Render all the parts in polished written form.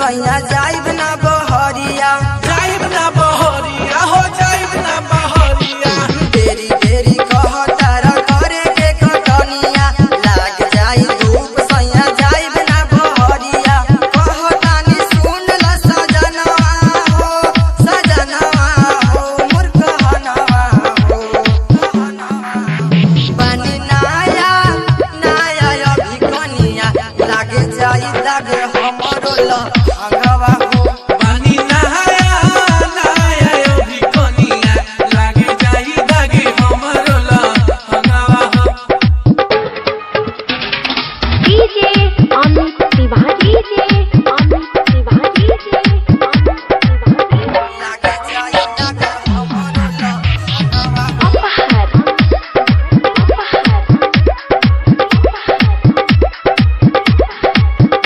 सैया जाइब ना बहरिया हो जाइब ना बहरिया। तेरी तेरी कहतारा करे के कटनिया लाग जाई धूप सैया जाइब ना बहरिया कहतानी सुन ल सजनवा हो मोर कहनवा हो पानी नाया अभी कनिया लागे जाई दाग हमरो लहंगवा हो पानी नहाया अभी कनिया लागे जाई दागे हमरो लहंगवा हो। डीजे अमित तिवारी लागे जाई दाग हमरो लहंगवा हो अपहर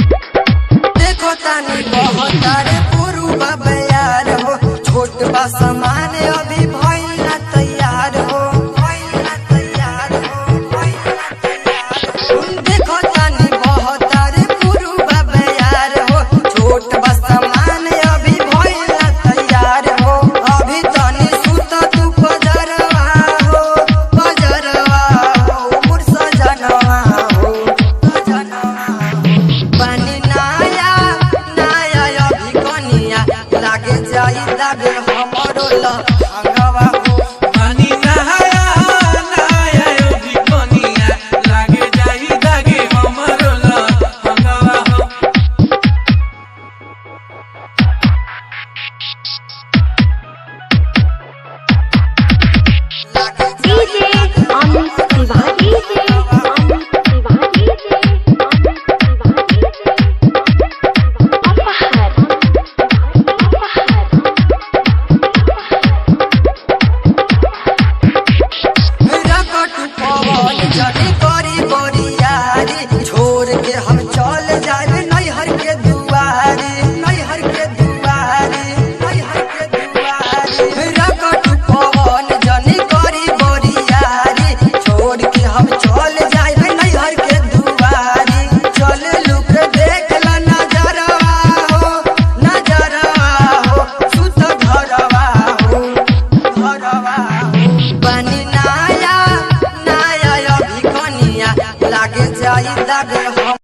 देखो तानी बहुत रे पुरुबा बयार हो छोट बा सामान अभी भइल ना तैयार हो देखो तानी बहुत रे पुरुबा बयार हो छोट बा सामान अभी भइल ना तैयार हो अभी तनी सुत तू पजरवा हो मोर सजनवा हो पानी नाया अभी कनिया लागे जाई दाग हमरो लहंगवा हो पानी नहाया अभी कनिया लागे जाई दागे हमरो लहंगवा हो। लागे डीजे अमित तिवारी अपहर रकट पवन जदी करी बोरियारी छोड़ के हम चल जाए नैहर के दुआरी रकट पवन जनी करी बोरियारी छोड़ के हम चल जाए नैहर के दुआरी चल लुक देख ला नजरवा हो सुत घरवा हो पानी नाया अभी कनिया लागे जाई दाग हम